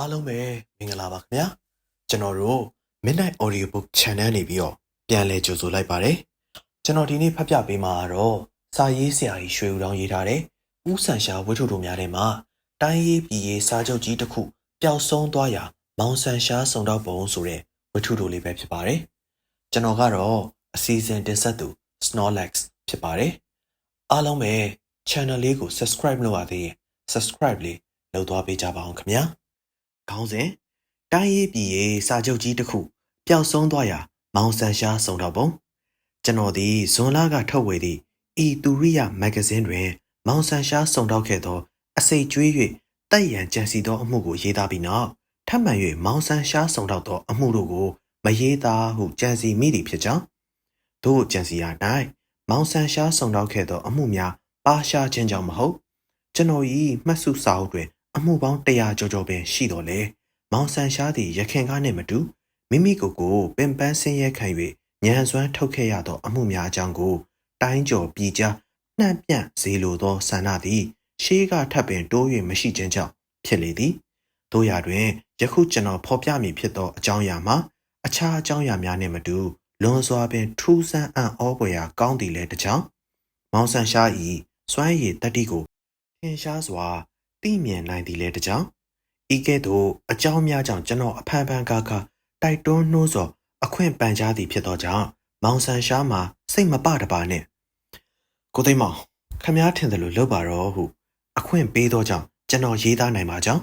အားလုံးပဲမင်္ဂလာပါခင်ဗျာကျွန်တော်တို့ Midnight Audiobook Channel နေပြီးတော့ပြန်လည်ကြိုဆိုလိုက်ပါတယ်ကျွန်တော်ဒီနေ့ဖတ်ပြပေးမှာတော့စာရေးဆရာကြီးရွှေဦးတောင်ရေးထားတဲ့ဦးဆန်ရှာဝိထုတို့များထဲမှာတိုင်းရေးပြည်ရေးစာချုပ်ကြီးတစ်ခုပျောက်ဆုံးသွားရာမောင်ဆန်ရှာစုံတော့ပုံဆိုတဲ့ဝိထုတို့လေးပဲဖြစ်ပါတယ်ကျွန်တော်ကတော့အစီအစဉ်တင်ဆက်သူ Snorlax ဖြစ်ပါတယ်အားလုံးပဲ channel လေးကို subscribe လုပ်ရသေးရင် subscribe လေးလုပ်သွားပေးကြပါအောင်ခင်ဗျာခေါင်းစဉ်တိုင်းရေးပြည်ရေးစာချုပ်ကြီးတစ်ခုပျောက်ဆုံးသွားရာမောင်ဆန်ရှားစုံတော့ပုံကျွန်တော်ဒီဇွန်လကထုတ်ဝေသည့်ဤတူရိယမဂ္ဂဇင်းတွင်မောင်ဆန်ရှားစုံတော့ခဲ့သောအစိတ်ကျွေး၍တိုက်ရန်ကြံစီသောအမှုကိုရေးသားပြီးနောက်ထပ်မံ၍မောင်ဆန်ရှားစုံတော့သောအမှုတို့ကိုမရေးသားဟုကြံစီမိသည်ဖြစ်ကြောင်းတို့ကြံစီရာ၌မောင်ဆန်ရှားစုံတော့ခဲ့သောအမှုများပါရှားခြင်းကြောင့်မဟုတ်ကျွန်တော်၏မှတ်စုစာအုပ်တွင်အမှုပေါင်း100ကျော်ကျော်ပင်ရှိတော်လေမောင်ဆန်ရှားသည်ရခင်ကားနှင့်မတူမိမိကိုယ်ကိုပင်ပန်းဆင်းရဲခံ၍ညံစွမ်းထုတ်ခဲ့ရသောအမှုများအကြောင်းကိုတိုင်းကျော်ပြည်ကြားနှံ့ပြန့်စေလိုသောဆန္ဒသည်ရှေးကထပ်ပင်တိုး၍မရှိခြင်းကြောင့်ဖြစ်လေသည်တို့ရာတွင်ယခုကျွန်တော်ဖော်ပြမည်ဖြစ်သောအကြောင်းအရာမှာအခြားအကြောင်းအရာများနှင့်မတူလွန်စွာပင်ထူးဆန်းအံ့ဩဖွယ်ရာကောင်းသည်လည်းတကြောင်မောင်ဆန်ရှား၏စွမ်းရည်တတ္တိကိုထင်ရှားစွာသိမြင်နိုင်သည်လည်းတကြောင်ဤကဲ့သို့အကြောင်းများကြောင့်ကျွန်တော်အဖန်ဖန်ကားတိုက်တွန်းနှိုးဆော်အခွင့်ပန်ကြားသည်ဖြစ်သောကြောင့်မောင်ဆန်ရှားမှာစိတ်မပတပါနဲ့ကိုသိမ်းမောင်ခမားထင်တယ်လို့လုပ်ပါတော့ဟုအခွင့်ပေးသောကြောင့်ကျွန်တော်ရေးသားနိုင်ပါကြောင်း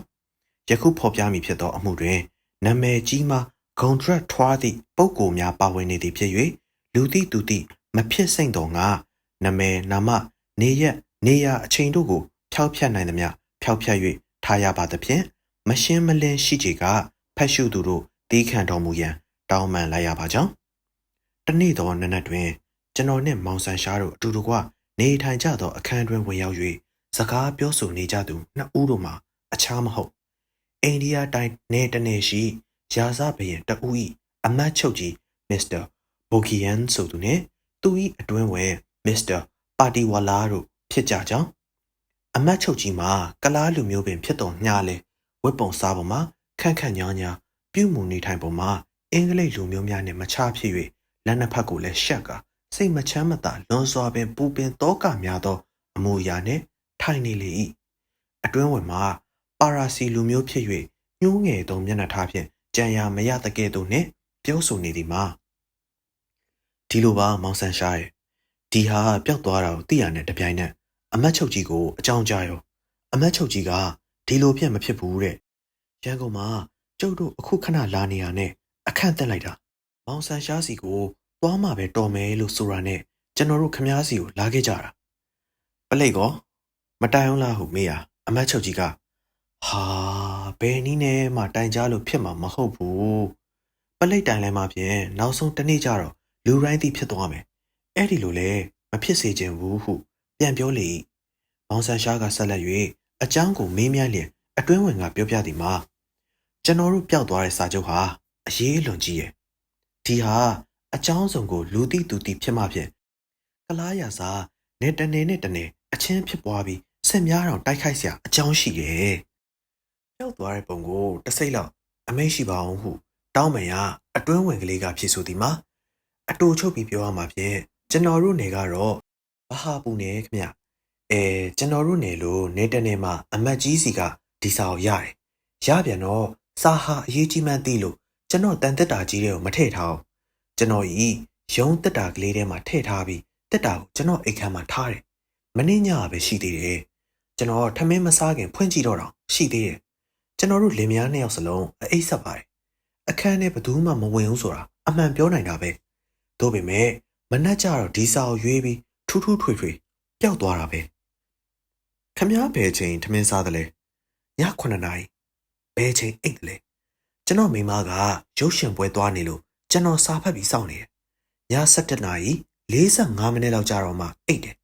ယခုဖော်ပြမည်ဖြစ်သောအမှုတွင်နာမည်ကြီးမှဂုံဒရက်ထွားသည့်ပုဂ္ဂိုလ်များပါဝင်နေသည်ဖြစ်၍လူသိသူသိမဖြစ်စိမ့်တော်ငါနာမည်နာမနေရက်နေရာအချိန်တို့ကိုဖျောက်ဖျက်နိုင်သမျှဖျောက်ဖျက်၍ထားရပါသဖြင့်မရှင်းမလင်းရှိကြကဖတ်ရှုသူတို့တီးခံတော်မူရန်တောင်းပန်လိုက်ရပါကြောင်းတနေ့သောနနက်တွင်ကျွန်တော်နှင့်မောင်ဆန်ရှားတို့အတူတကွနေထိုင်ကြသောအခန်းတွင်ဝင်ရောက်၍စကားပြောဆိုနေကြသူနှစ်ဦးတို့မှာအခြားမဟုတ်အိန္ဒိယတိုင်းနယ်တနယ်ရှိရာဇဘရင်တဦး၏အမတ်ချုပ်ကြီးမစ္စတာဘိုဂီယန်ဆိုသူနှင့်သူ၏အတွင်းဝင်မစ္စတာပါတီဝလာတို့ဖြစ်ကြကြောင်းအမတ်ချုပ်ကြီးမှာကလားလူမျိုးပင်ဖြစ်တော်ညလေဝတ်ပုံစားပုံမှာခန့်ခန့်ညာညာပြုမှုနေထိုင်ပုံမှာအင်္ဂလိပ်လူမျိုးများနှင့်မချဖြစ်၍လက်နှစ်ဖက်ကိုလည်းရှက်ကစိတ်မချမ်းမသာလွန်စွာပင်ပူပင်တောကများသောအမူအရာနှင့်ထိုင်နေလေ၏အတွင်းဝင်မှာပါရာစီလူမျိုးဖြစ်၍ညှိုးငယ်သောမျက်နှာထားဖြင့်ကြံရမရတကဲ့သို့နှင့်ပြောဆိုနေသည်မှာဒီလိုပါမောင်ဆန်ရှားရဲ့ဒီဟာပျောက်သွားတာကိုသိရတဲ့တပြိုင်နက်အမတ်ချုပ်ကြီးကိုအကြောင်းကြားရောအမတ်ချုပ်ကြီးကဒီလိုဖြစ်မဖြစ်ဘူးတဲ့ရန်ကုန်မှာကျုပ်တို့အခုခဏလာနေရနဲ့အခန့်တက်လိုက်တာမောင်ဆန်ရှားစီကိုသွားမှပဲတော်မယ်လို့ဆိုတာနဲ့ကျွန်တော်တို့ခမားစီကိုလာခဲ့ကြတာပလိတ်ကောမတိုင်အောင်လားဟုမေးရအမတ်ချုပ်ကြီးကဟာဘယ်နည်းနဲ့မှတိုင်ကြားလို့ဖြစ်မှာမဟုတ်ဘူးပလိတ်တိုင်လဲမှဖြင့်နောက်ဆုံးတနေ့ကျတော့လူရိုင်းသိဖြစ်သွားမယ်အဲ့ဒီလိုလဲမဖြစ်စေချင်ဘူးဟုပြန်ပြောလေ၏မောင်ဆန်ရှားကဆက်လက်၍အကြောင်းကိုမေးမြန်းလျင်အတွင်းဝင်ကပြောပြသည်မှာကျွန်တော်တို့ပျောက်သွားတဲ့စာချုပ်ဟာအရေးလွန်ကြီးရဲ့ဒီဟာအကြောင်းစုံကိုလူသိသူသိဖြစ်မှဖြင့်ကလားရစာနဲ့တနေနဲ့တနေအချင်းဖြစ်ပွားပြီးဆက်များတောင်တိုက်ခိုက်เสียအကြောင်းရှိရဲ့ပျောက်သွားတဲ့ပုံကိုတစ်စိတ်လောက်အမိတ်ရှိပါအောင်ဟုတောင်းပန်ရအတွင်းဝင်ကလေးကဖြေဆိုသည်မှာအတူချုပ်ပြီးပြောရမှာဖြင့်ကျွန်တော်တို့နေကတော့ဘာဟာပူနေခင်ဗျကျွန်တော်တို့နေလို့နေတနေမှာအမတ်ကြီးစီကဒီစာကိုရတယ်ရပြန်တော့စာဟာအရေးကြီးမှန်းသိလို့ကျွန်တော်တန်တက်တာကြီးတွေကိုမထည့်ထားအောင်ကျွန်တော်ဤရုံးတက်တာကလေးထဲမှာထည့်ထားပြီးတက်တာကိုကျွန်တော်အိတ်ခမ်းမှာထားတယ်မနေ့ညပဲရှိသေးတယ်ကျွန်တော်ထမင်းမစားခင်ဖွင့်ကြည့်တော့ရှိသေးတယ်ကျွန်တော်တို့လင်မယားနှစ်ယောက်စလုံးအိတ်ဆက်ပါတယ်အခန်းထဲဘယ်သူမှမဝင်ဘူးဆိုတာအမှန်ပြောနိုင်တာပဲဒါပေမဲ့မနှက်ကြတော့ဒီစာကိုရွေးပြီးထူးထူးထွေထွေပျောက်သွားတာပဲခမားဘယ်ချိန်ထမင်းစားတယ်လဲည9နာရီဘယ်ချိန်အိတ်တယ်လဲကျွန်တော်မိမကရုပ်ရှင်ပွဲသွားနေလို့ကျွန်တော်စာဖတ်ပြီးစောင့်နေတယ်ည7နာရီ45မိနစ်လောက်ကြာတော့မှအိတ်တယ်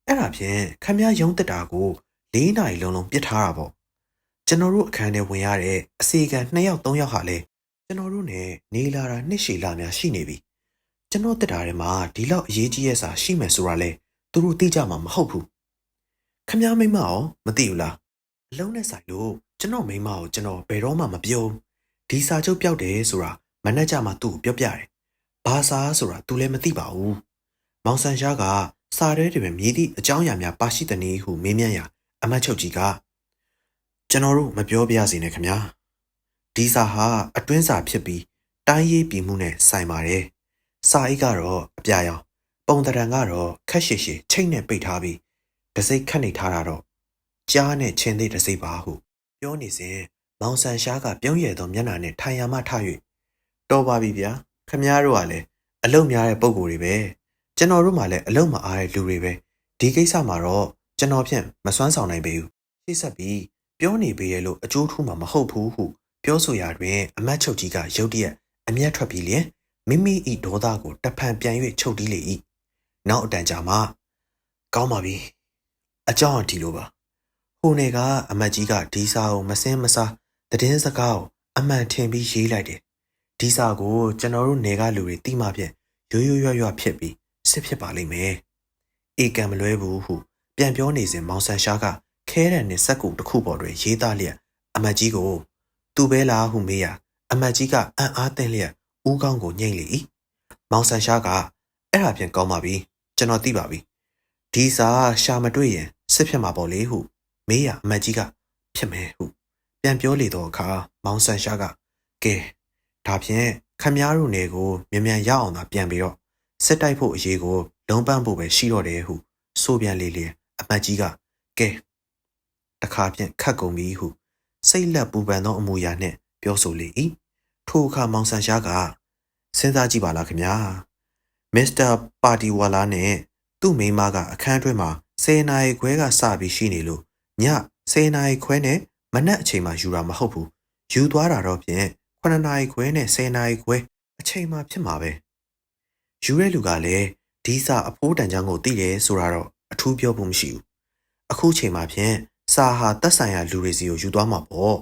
အဲ့ဒါဖြင့်ခမားရုံးတက်တာကို4နာရီလုံးပြစ်ထားတာပေါ့ကျွန်တော်တို့အခန်းထဲဝင်ရတဲ့အစီကံ2ယောက်3ယောက်ဟာလဲကျွန်တော်တို့နဲ့နေလာတာနှစ်ရှည်လာများရှိနေပြီကျွန်တော်တက်တာထဲမှာဒီလောက်အရေးကြီးရဲ့စာရှိမယ်ဆိုတာလဲသူတို့သိကြမှာမဟုတ်ဘူးခမားမိမရောမသိဘူးလားအလုံးနဲ့ဆိုင်လို့ ကျွန်တော်မိန်းမကိုကျွန်တော်ဘယ်တော့မှမပြောဒီစာချုပ်ပြောက်တယ်ဆိုတာမနှက်ကြမှာသူ့ကိုပြောပြတယ်ဘာစာဆိုတာ तू လည်းမသိပါဘူးမောင်ဆန်ရှားကစာရဲတွေပဲမြည်သည့်အကြောင်းအရာများပါရှိတဲ့နည်းဟုမေးမြန်းရာအမတ်ချုပ်ကြီးကကျွန်တော်တို့မပြောပြရစီနဲ့ခင်ဗျာဒီစာဟာအတွင်းစာဖြစ်ပြီးတိုင်းရေးပြည်မှုနဲ့ဆိုင်ပါတယ်စာအိတ်ကတော့အပြာရောင်ပုံတံကတော့ခက်ရှည်ရှည်ချိတ်နဲ့ပိတ်ထားပြီးတစိမ့်ခတ်နေထားတာတော့ကြားနဲ့ချင်းသေးတစိမ့်ပါဟုပြောနေစဉ်မောင်ဆန်ရှားကပြုံးရည်သောမျက်နှာနဲ့ထိုင်ရမှထ၍တော်ပါပြီဗျာခမည်းတော်ကလည်းအလုံများတဲ့ပုံကိုယ်တွေပဲကျွန်တော်တို့မှလည်းအလုံမအားတဲ့လူတွေပဲဒီကိစ္စမှာတော့ကျွန်တော်ဖြင့်မစွမ်းဆောင်နိုင်ပေဘူးရှေ့ဆက်ပြီးပြောနေပေရလို့အကျိုးထူးမှာမဟုတ်ဘူးဟုပြောဆိုရာတွင်အမတ်ချုပ်ကြီးကရုတ်တရက်အမျက်ထွက်ပြီးလျင်မိမိ၏ဒေါသကိုတဖန်ပြန်၍ချုပ်တီးလေ၏နောက်အတန်ကြာမှကောင်းပါပြီအကြောင်းအတီလိုပါဟိုနေကအမတ်ကြီးကဒီစာကိုမစင်းမစားသတင်းစကားကိုအမှန်ထင်ပြီးရေးလိုက်တယ်ဒီစာကိုကျွန်တော်တို့နေကလူတွေတိမှဖြင့်ရွရွဖြစ်ပြီးစစ်ဖြစ်ပါလိမ့်မယ်အေကံမလွဲဘူးဟုပြန်ပြောနေစဉ်မောင်ဆန်ရှားကခဲရံနဲ့စက်ကူတစ်ခုပေါ်တွင်ရေးသားလျက်အမတ်ကြီးကိုသူပဲလားဟုမေးရာအမတ်ကြီးကအံ့အားသင့်လျက်ဦးကောင်းကိုညှိလေ၏မောင်ဆန်ရှားကအဲ့ဒါဖြင့်ကောင်းပါပြီကျွန်တော်သိပါပြီဒီစာရှာမတွေ့ရင်စစ်ဖြစ်မှာပေါ့လေဟုမေးရာအမတ်ကြီးကဖြစ်မယ်ဟုပြန်ပြောလေတော့အခါမောင်ဆန်ရှားကကဲဒါဖြင့်ခမည်းတော်နေကိုမြန်ရအောင်သာပြန်ပြီးတော့စစ်တိုက်ဖို့အရေးကိုလုံးပန်းဖို့ပဲရှိတော့တယ်ဟုဆိုပြန်လေအမတ်ကြီးကကဲတခါဖြင့်ခတ်ကုန်ပြီဟုစိတ်လက်ပူပန်သောအမူအရာနှင့်ပြောဆိုလေ၏ထိုအခါမောင်ဆန်ရှားကစဉ်းစားကြည့်ပါလားခင်ဗျာမစ္စတာပါတီဝါလာနဲ့သူ့မိန်းမကအခန်းတွင်းမှာ10နာရီခွဲကစပြီးရှိနေလို့ည10နာရီခွဲနဲ့မနက်အချိန်မှယူတာမဟုတ်ဘူးယူသွားတာတော့ဖြင့်9နာရီခွဲနဲ့10နာရီခွဲအချိန်မှဖြစ်မှာပဲယူတဲ့လူကလည်းဒီစာအဖိုးတန်ချောင်းကိုသိတယ်ဆိုတာတော့အထူးပြောဖို့မရှိဘူးအခုချိန်မှဖြင့်စာဟာတက်ဆိုင်ရာလူတွေစီကိုယူသွားမှာပေါ့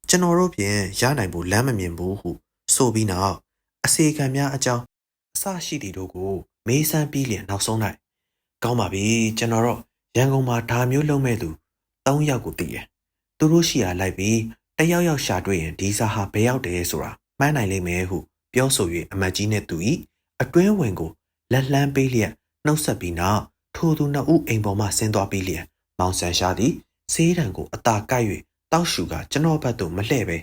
ကျွန်တော်တို့ဖြင့်ရနိုင်ဖို့လမ်းမမြင်ဘူးဟုဆိုပြီးနောက်အစီခံများအကြောင်းအစရှိသည်တို့ကိုမေးစမ်းပြီးလျင်နောက်ဆုံး၌ကောင်းပါပြီကျွန်တော်တော့ရန်ကုန်မှာဒါမျိုးလုံးမဲ့သူ3ယောက်ကိုသိတယ်သူတို့ရှိရာလိုက်ပြီးတယောက်ရှာတွေ့ရင်ဒီစာဟာဘယ်ရောက်တယ်ဆိုတာမှန်းနိုင်လိမ့်မယ်ဟုပြောဆို၍အမတ်ကြီးနှင့်သူ၏အတွင်းဝင်ကိုလက်လှမ်းပေးလျက်နှုတ်ဆက်ပြီးနောက်ထိုသူနှစ်ဦးအိမ်ပေါ်မှဆင်းသွားပြီးလျက်မောင်ဆန်ရှားသည်ဆေးတံကိုအသာကိုက်၍တောက်ရှူကကျွန်တော်ဘက်သို့မလှဲ့ပဲ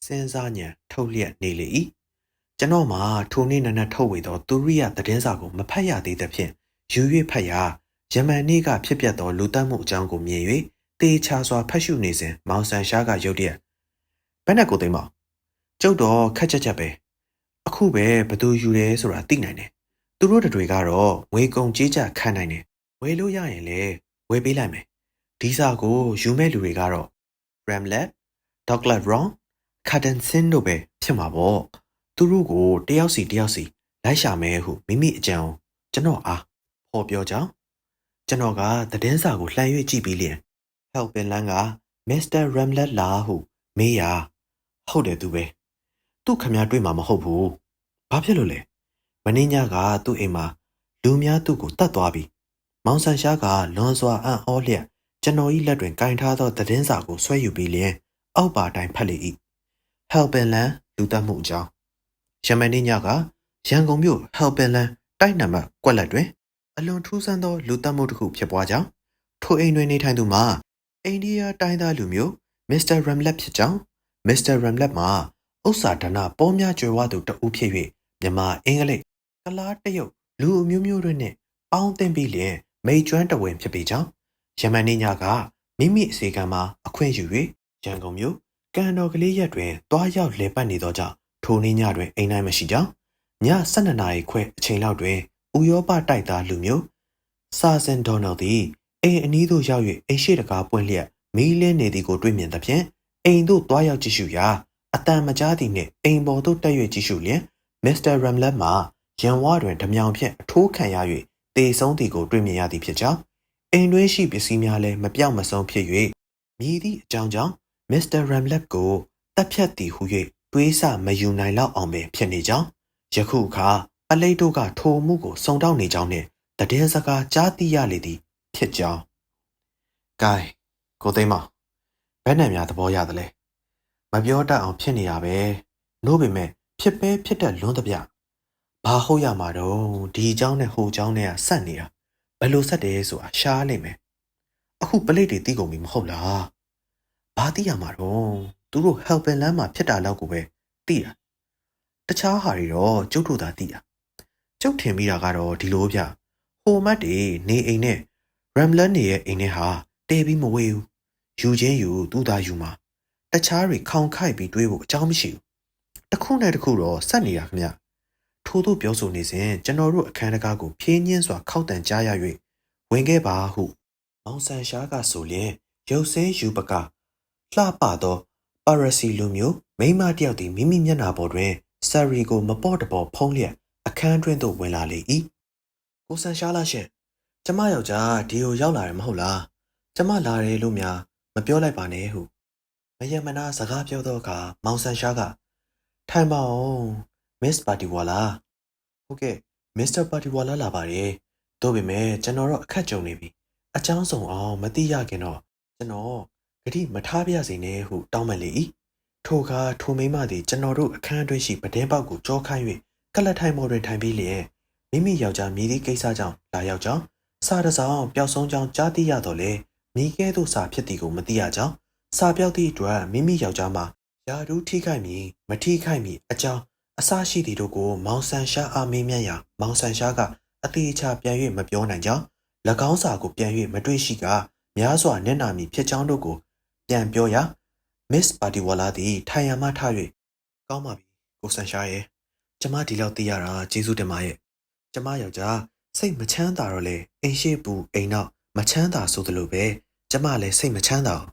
စဉ်းစားညံထုတ်လျက်နေလေ၏ကျွန်တော်မှထိုနေ့နနက်ထုတ်ဝေသောသူရိယသတင်းစာကိုမဖတ်ရသေးသဖြင့်ယူ၍ဖတ်ရာယမန်နေ့ကဖြစ်ပျက်သောလူတက်မှုအကြောင်းကိုမြင်၍တေချာစွာဖတ်ရှုနေစဉ်မောင်ဆန်ရှားကရုတ်တရက်ဘယ်နဲ့ကိုသိမ်းမကျုပ်တော့ခက်ချက်ပဲအခုပဲဘသူယူတယ်ဆိုတာသိနိုင်တယ်သူတို့တွေကတော့ငွေကုန်ကြေးကျခံနိုင်တယ်ဝယ်လို့ရရင်လည်းဝယ်ပေးလိုက်မယ်ဒီစာကိုယူမဲ့လူတွေကတော့ Ramlet, Douglas Ron, Cadensin တို့ပဲဖြစ်မှာပေါ့သူတို့ကိုတယောက်စီလိုက်ရှာမယ်ဟုမိမိအကြံကိုကျွန်တော်အားဟောပြောကြောင်းကျွန်တော်ကသတင်းစာကိုလှန်၍ကြည့်ပြီးလျင် Helpin Land က Mr. Ramlet လားဟုမေးရာဟုတ်တယ်သူပဲသူ့ခမည်းတွေ့မှာမဟုတ်ဘူးဘာဖြစ်လို့လဲမင်းညကသူ့အိမ်မှာလူများသူ့ကိုတတ်သွားပြီမောင်ဆန်ရှားကလွန်စွာအံ့ဩလျက်ကျွန်တော်၏လက်တွင်ကင်ထားသောသတင်းစာကိုဆွဲယူပြီးလျင်အောက်ပါတိုင်းဖတ်လေ၏ဟယ်ပင်လန်လူတက်မှုအကြောင်းယမန်နေ့ညကရန်ကုန်မြို့ဟယ်ပင်လန်တိုက်နံပါတ်ကွက်လက်တွင်အလွန်ထူးဆန်းသောလူတက်မှုတစ်ခုဖြစ်ပွားကြောင်းထိုအိမ်တွင်နေထိုင်သူမှာအိန္ဒိယတိုင်းသားလူမျိုးမစ္စတာရမ်လက်ဖြစ်ကြောင်းမစ္စတာရမ်လက်မှာဥစ္စာဒနာပေါများကြွယ်ဝသူတဦးဖြစ်၍မြန်မာအင်္ဂလိပ်ကလားတရုတ်လူအမျိုးမျိုးတွေနှင့်ပေါင်းသင်းပြီးလျင်မိတ်ကျွမ်းတဝင်ဖြစ်ပေကြောင်းယမန်နေ့ညကမိမိအစီကံမှာအခွင့်ယူ၍ရန်ကုန်မြို့ကန်တော်ကလေးရက်တွင်တွားရောက်လေပတ်နေသောကြောင့်ထိုနေ့ညတွင်အိမ်တိုင်းမရှိကြောင်းည12နာရီခွဲအချိန်လောက်တွင်ဥရောပတိုက်သားလူမျိုးစာဆန်ဒေါနယ်သည်အိမ်အနီးသို့ရောက်၍အိမ်ရှိတကားပွင့်လျက်မီးလင်းနေသည်ကိုတွေ့မြင်သဖြင့်အိမ်သို့တွားရောက်ကြည့်ရှုရာအတန်မကြားသည်နှင့်အိမ်ပေါ်သို့တက်၍ကြည့်ရှုလျင်မစ္စတာရမ်လက်မှာရန်ဝါတွင်ဓမြောင်ဖြင့်အထိုးခံရ၍တေဆုံးသည်ကိုတွေ့မြင်ရသည်ဖြစ်ကြောင်းအိမ်တွင်းရှိပစ္စည်းများလည်းမပြောက်မဆုံးဖြစ်၍မြည်သည့်အကြောင်းကြောင့်မစ္စတာရမ်လက်ကိုတပ်ဖြတ်သည်ဟု၍တွေးဆမယူနိုင်လောက်အောင်ပင်ဖြစ်နေကြောင်းယခုအခါအလိတ်တို့ကထိုမှုကိုစုံတောက်နေကြောင်းနှင့်တည်င်းစကားကြားသိရလေသည်ဖြစ်ကြောင်း Guy ကိုသိမ်းမ ဘယ်နဲ့များသဘောရတယ်လဲမပြောတတ်အောင်ဖြစ်နေရပဲနို့ပေမဲ့ဖြစ်ပဲဖြစ်တတ်လွန်းသမျှဘာဟုတ်ရမှာတော့ဒီအကြောင်းနဲ့ဟိုအကြောင်းနဲ့ကဆက်နေတာဘယ်လိုဆက်တယ်ဆိုတာရှားလိမ့်မယ်အခုပလိတ်တွေတီးကုန်ပြီမဟုတ်လားဘာတီးရမှာတော့သူတို့ helping လမ်းမှာဖြစ်တာလောက်ကိုပဲတီးတာတခြားဟာတွေတော့ကျုပ်တို့သာတီးတာကျုပ်ထင်မိတာကတော့ဒီလိုဗျဟိုမတ်တွေနေအိမ်နဲ့ Ramlan နေရဲ့အိမ်နဲ့ဟာတဲပြီးမဝေးဘူးယူချင်းယူသူ့သားယူမှာတခြားတွေခေါင်ခိုက်ပြီးတွေးဖို့အကြောင်းမရှိဘူးတစ်ခုနဲ့တစ်ခုတော့ဆက်နေတာခင်ဗျထို့သို့ပြောဆိုနေစဉ်ကျွန်တော်တို့အခန်းတကားကိုဖြင်းညင်းစွာခောက်တန်ကြားရ၍ဝင်ခဲ့ပါဟုမောင်ဆန်ရှားကဆိုလျင်ရုပ်ဆင်းယူပကလှပသောပါရစီလူမျိုးမိန်းမတစ်ယောက်သည်မိမိမျက်နှာပေါ်တွင်ဆာရီကိုမပေါ့တပေါ်ဖုံးလျက်အခန်းတွင်သို့ဝင်လာလေ၏ကိုဆန်ရှားလားရှင်ကျမယောက်ျားဒီကိုရောက်လာတယ်မဟုတ်လားကျမလာတယ်လို့များမပြောလိုက်ပါနဲ့ဟုမယမနာစကားပြောသောအခါမောင်ဆန်ရှားကထိုင်ပါအောင်မစ္စပါတီဝါလာဟုတ်ကဲ့မစ္စတာပါတီဝါလာလာပါတယ်သို့ပေမဲ့ကျွန်တော်တော့အခက်ကြုံနေပြီအကြောင်းစုံအောင်မသိရခင်တော့ကျွန်တော်ဂတိမထားပြစေနဲ့ဟုတောင်းပန်လေ၏ထိုအခါထိုမိန်းမသည်ကျွန်တော်တို့အခန်းအတွင်းရှိပတင်းပေါက်ကိုကြောခိုင်း၍ကလတ်ထိုင်ပေါ်တွင်ထိုင်ပြီးလျက်မိမိယောက်ျားမြည်သည့်ကိစ္စကြောင့်လာရောက်ကြောင်းစာတစ်စောင်ပျောက်ဆုံးကြောင်းကြားသိရတော့လေမိကဲသို့စာဖြစ်သည်ကိုမသိရကြောင်းစာပြောက်သည့်အတွက်မိမိယောက်ျားမှာယာဒူးထိခိုက်မည်မထိခိုက်မည်အကြောင်းအစရှိသည်တို့ကိုမောင်ဆန်ရှားအားမေးမြန်းရာမောင်ဆန်ရှားကအသေးချာပြန်၍မပြောနိုင်ကြောင်း၎င်းစာကိုပြန်၍မတွေ့ရှိကများစွာနစ်နာမည်ဖြစ်ကြောင်းတို့ကိုပြန်ပြောရာမစ္စပါတီဝါလာသည်ထိုင်ရမှထ၍ကောင်းပါပြီကိုဆန်ရှားရဲ့ကျမဒီလောက်သိရတာကျေးဇူးတင်ပါရဲ့ကျမယောက်ျားစိတ်မချမ်းသာတော့လေအိမ်ရှိပူအိမ်နောက်မချမ်းသာဆိုသလိုပဲကျမလည်းစိတ်မချမ်းသာအောင်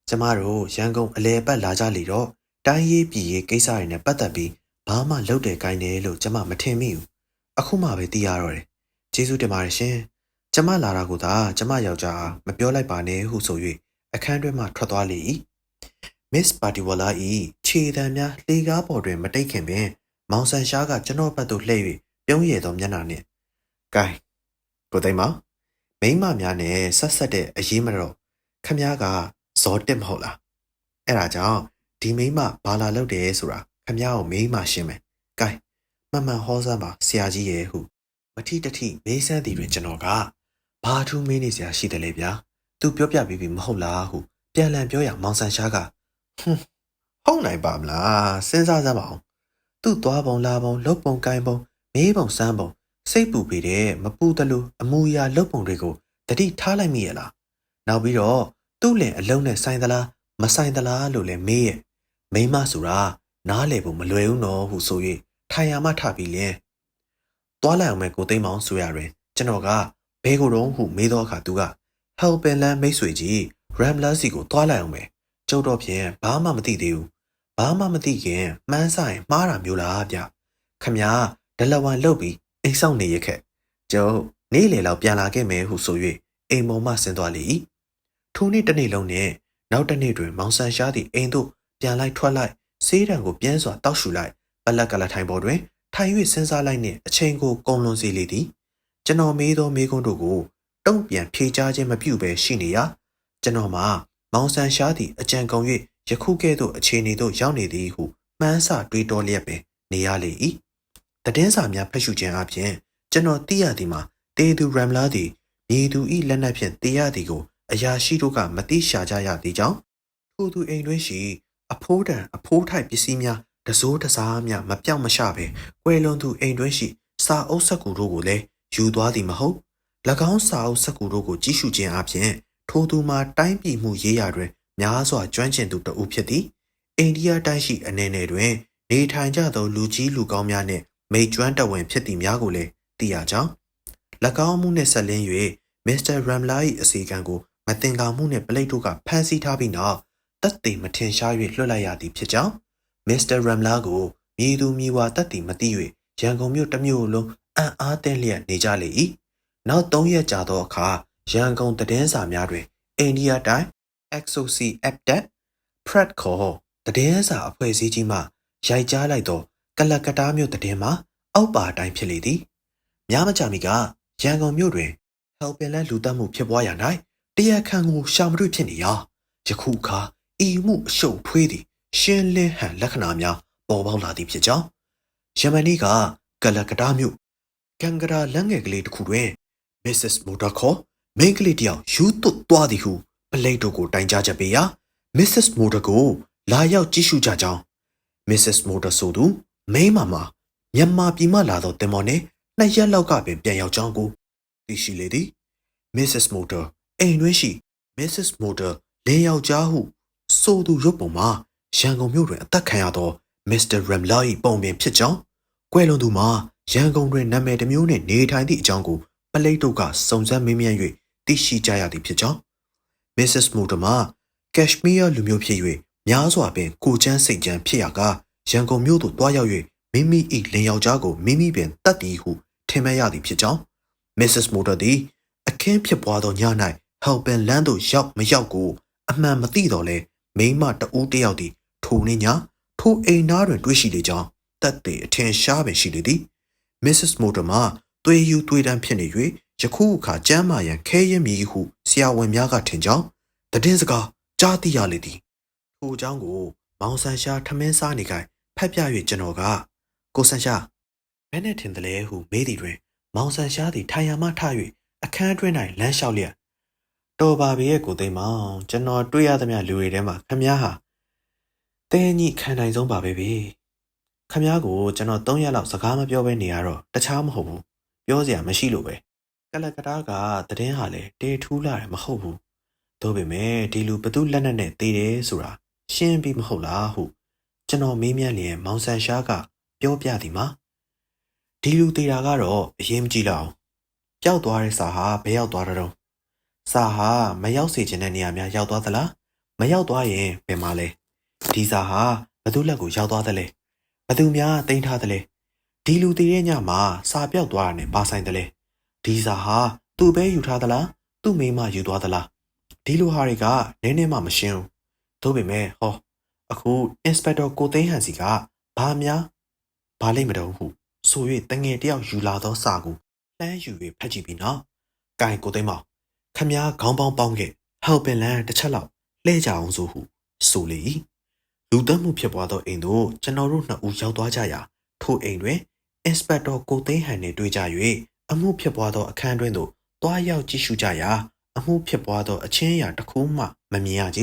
ကျမတို့ရန်ကုန်အလဲပတ်လာကြလေတော့တိုင်းရေးပြည်ရေးကိစ္စတွေနဲ့ပတ်သက်ပြီးဘာမှလုပ်တယ်ကိုင်းတယ်လို့ကျမမထင်မိဘူးအခုမှပဲသိရတော့တယ်ကျေးဇူးတင်ပါတယ်ရှင်ကျမလာတာကိုသာကျမယောက်ျားမပြောလိုက်ပါနဲ့ဟုဆို၍အခန်းတွင်မှထွက်သွားလေ၏မစ္စပါတီဝါလာ၏ခြေတံများလှေကားပေါ်တွင်မတိတ်ခင်ပင်မောင်ဆန်ရှားကကျွန်တော်ဘက်သို့လှည့်၍ပြုံးရည်သောမျက်နှာနှင့်ကဲကိုသိမ်းပါမိန်းမများနဲ့ဆက်ဆက်တဲ့အရေးမတော့ခမည်းကဇော်တက်မဟုတ်လားအဲ့ဒါကြောင့်ဒီမိန်းမဘာလာလုပ်တယ်ဆိုတာခမည်းကိုမိန်းမရှင်းမယ်ကဲမှန်မှန်ဟောစမ်းပါဆရာကြီးရဲ့ဟုမထီတထိမေးစမ်းသည်တွင်ကျွန်တော်ကဘာထူးမေးနေစရာရှိတယ်လေဗျာသူပြောပြပြီးပြီမဟုတ်လားဟုပြန်လည်ပြောရမောင်ဆန်ရှားကဟုတ်နိုင်ပါမလားစဉ်းစားစမ်းပါအောင်သူ့သွားပုံလာပုံလုတ်ပုံကိုင်းပုံမေးပုံစမ်းပုံစိတ်ပူပေတဲ့မပူတလို့အမူအရာလုတ်ပုံတွေကိုတတိထားလိုက်မိရလားနောက်ပြီးတော့သူ့လင်အလုံးနဲ့ဆိုင်သလားမဆိုင်သလားလို့လည်းမေးရဲ့မိန်းမဆိုတာနားလေဖို့မလွယ်ဘူးနော်ဟုဆို၍ထိုင်ရမှထပြီးလင်သွားလိုက်အောင်မဲ့ကိုသိမ်းမောင်ဆိုရတွင်ကျွန်တော်ကဘဲကိုတော့ဟုမေးတော့အခါသူက helping လမ်းမိတ်ဆွေကြီး Ramla စီကိုသွားလိုက်အောင်မယ်ကျုပ်တော့ဖြင့်ဘာမှမသိသေးဘူးဘာမှမသိခင်မှန်းဆိုင်မှားတာမျိုးလားဗျခမည်းဒလဝန်လုတ်ပြီးအိမ်ဆောင်နေရခဲ့ကျုပ်နေ့လေလောက်ပြန်လာခဲ့မယ်ဟုဆို၍အိမ်ပေါ်မှဆင်းသွားလေ၏ထိုနေ့တစ်နေ့လုံးနဲ့နောက်တစ်နေ့တွင်မောင်ဆန်ရှားသည့်အိမ်သို့ပြန်လိုက်ထွက်လိုက်ဆေးတံကိုပြန်းစွာတောက်ရှူလိုက်ပလက်ကလထိုင်ပေါ်တွင်ထိုင်၍စဉ်းစားလိုက်နှင့်အချိန်ကိုကုန်လွန်စေလေသည်ကျွန်တော်မေးသောမေးခွန်းတို့ကိုတုံ့ပြန်ဖြေကြားခြင်းမပြုဘဲရှိနေရာကျွန်တော်မှာမောင်ဆန်ရှားသည့်အကြံကုန်၍ယခုကဲ့သို့အခြေအနေသို့ရောက်နေသည်ဟုမှန်းဆတွေးတောလျက်ပင်နေရလေ၏သတင်းစာများဖတ်ရှုခြင်းအပြင်ကျွန်တော်သိရသည်မှာတေသူရမ်လာသည်မြေသူ၏လက်နက်ဖြင့်တေရသည်ကိုအရာရှိတို့ကမသိရှာကြရသည်ကြောင့်ထိုသူအိမ်တွင်ရှိအဖိုးတန်အဖိုးထိုက်ပစ္စည်းများတစိုးတစားများမပြောင်းမရှပဲကွယ်လွန်သူအိမ်တွင်ရှိစာအုပ်စက္ကူတို့ကိုလည်းယူသွားသည်မဟုတ်၎င်းစာအုပ်စက္ကူတို့ကိုကြည့်ရှုခြင်းအပြင်ထိုသူမှာတိုင်းပြည်မှုရေးရာတွင်များစွာကျွမ်းကျင်သူတဦးဖြစ်သည်အိန္ဒိယတိုင်းရှိအနေနယ်တွင်နေထိုင်ကြသောလူကြီးလူကောင်းများနှင့်မိတ်ကျွမ်းတဝင်ဖြစ်သည်များကိုလည်းသိရကြောင်း၎င်းမှုနှင့်ဆက်လင်း၍မစ္စတာရမ်လာ၏အစီကံကိုမတင်ကာမှုနှင့်ပလိတ်တို့ကဖမ်းဆီးထားပြီးနောက်တပ်သိမထင်ရှား၍လွှတ်လိုက်ရသည်ဖြစ်ကြောင်းမစ္စတာရမ်လာကိုမြေသူမြေဝါတပ်သိမသိ၍ရန်ကုန်မြို့တစ်မြို့လုံးအံ့အားသင့်လျက်နေကြလေ၏နောက်3ရက်ကြာသောအခါရန်ကုန်သတင်းစာများတွင်အိန္ဒိယတိုင်း Exosi Update Pred ခေါ်သတင်းစာအဖွဲ့အစည်းကြီးမှရိုက်ကြားလိုက်သောကလကတ္တားမြို့သတင်းမှာအောက်ပါအတိုင်းဖြစ်လေသည်များမကြာမီကရန်ကုန်မြို့တွင် helping လမ်းလူတက်မှုဖြစ်ပွားရာ၌တရားခံကိုရှာမတွေ့ဖြစ်နေရာယခုအခါ ဤမှုအရှုပ်ထွေးသည်ရှင်းလင်းဟန်လက္ခဏာများပေါ်ပေါက်လာသည်ဖြစ်ကြောင်းယမန်နီကကလကတားမြို့ကန်ဂရာလမ်းငယ်ကလေးတစ်ခုတွင် Mrs. Motor ခေါ်မိန်းကလေးတယောက်ယူသွတ်သွားသည်ဟုပလိတ်တို့ကိုတိုင်ကြားချက်ပေးရာ Mrs. Motor ကိုလာရောက်ကြည့်ရှုကြကြောင်း Mrs. Motor ဆိုသူမိန်းမမြန်မာပြည်မှလာသောတင်မော်နှင့်နှစ်ရက်လောက်ကပင်ပြန်ရောက်ကြောင်းကိုသိရှိလေသည် Mrs. Motor အိမ်တွင်ရှိ Mrs. Motor လင်းယောက်ျားဟုဆိုသူရုပ်ပုံမှာရန်ကုန်မြို့တွင်အသက်ခံရသော Mr. Ramla ၏ပုံပင်ဖြစ်ကြောင်းကွယ်လွန်သူမှာရန်ကုန်တွင်နာမည်တစ်မျိုးနှင့်နေထိုင်သည့်အကြောင်းကိုပလိတ်တို့ကစုံစမ်းမေးမြန်း၍သိရှိကြရသည်ဖြစ်ကြောင်း Mrs. Motor မှာကက်ရှမီးယားလူမျိုးဖြစ်၍များစွာပင်ကိုချမ်းစိတ်ချမ်းဖြစ်ရာကရန်ကုန်မြို့သို့တွားရောက်၍မိမိ၏လင်ယောက်ျားကိုမိမိပင်တတ်သည်ဟုထင်မှတ်ရသည်ဖြစ်ကြောင်း Mrs. Motor သည်အခင်းဖြစ်ပွားသောည၌ Helpin လမ်းသို့ရောက်မရောက်ကိုအမှန်မသိတော့လဲမိန်းမတဦးတယောက်သည်ထိုနေ့ညထိုအိမ်သားတွင်တွေ့ရှိလေကြောင်းတက်တဲ့အထင်ရှားပင်ရှိလေသည် Mrs. Motor မှာသွေးယူသွေးတန်းဖြစ်နေ၍ယခုအခါကျမ်းမာရန်ခဲရင်မည်ဟုဆရာဝန်များကထင်ကြောင်းတည်င်းစကားကြားသိရလေသည်ထိုအကြောင်းကိုမောင်ဆန်ရှာထမင်းစားနေကြဖက်ပြ၍ကျွန်တော်ကကိုဆန်ရှာဘယ်နဲ့ထင်တယ်လဲဟုမေးသည်တွင်မောင်ဆန်ရှာသည်ထိုင်ရမှထ၍အခန်းတွင်၌လမ်းလျှောက်လျက်တော်ပါပြီရဲ့ကိုသိမ်းမောင်ကျွန်တော်တွေ့ရသမျှလူတွေထဲမှာခမည်းဟာတဲကြီးခံနိုင်ဆုံးပါပဲဗျခမည်းကိုကျွန်တော်3ရက်လောက်စကားမပြောဘဲနေရတော့တခြားမဟုတ်ဘူးပြောစရာမရှိလို့ပဲကလကတားကတည်င်းဟာလေတေထူးလာတယ်မဟုတ်ဘူးဒါပေမဲ့ဒီလူဘသူလက်နဲ့သေးတယ်ဆိုတာရှင်းပြီးမဟုတ်လားဟုကျွန်တော်မေးမြန်းလျင်မောင်ဆန်ရှားကပြောပြသည်မှာဒီလူသေးတာကတော့အရင်မကြည့်လောက်ပျောက်သွားတဲ့စာဟာဘယ်ရောက်သွားတော့စာဟာမရောက်စေချင်တဲ့နေရာများရောက်သွားသလားမရောက်သွားရင်ဘယ်မှာလဲဒီစာဟာဘသူလက်ကိုရောက်သွားသလဲဘသူများတင်ထားသလဲဒီလူသေးတဲ့ညမှာစာပြောက်သွားတာနဲ့ပါဆိုင်တယ်လေဒီစာဟာသူ့ပဲယူထားသလားသူ့မိမယူသွားသလားဒီလူဟာတွေကနည်းနည်းမှမရှင်းဘူးဒါပေမဲ့ဟောအခု Inspector ကိုသိန်းဟန်စီကဘာလိမ့်မတုံးဟုဆို၍တငယ်တယောက်ယူလာသောစာကိုလှမ်းယူ၍ဖတ်ကြည့်ပြီးနောက်ကင်ကိုသိန်းမောင်ခမည်းခေါင်းပေါင်းပေါင်းခဲ့ Helpin လမ်းတစ်ချက်လောက်လှဲကြအောင်ဆိုဟုဆိုလေ၏လူသတ်မှုဖြစ်ပွားသောအိမ်သို့ကျွန်တော်တို့နှစ်ဦးရောက်သွားကြရာထိုအိမ်တွင် Inspector ကိုသိန်းဟန်နှင့်တွေ့ကြ၍အမှုဖြစ်ပွားသောအခန်းတွင်သို့တွားရောက်ကြည့်ရှုကြရာအမှုဖြစ်ပွားသောအချင်းအရာတစ်ခုမှမမြင်ရကြ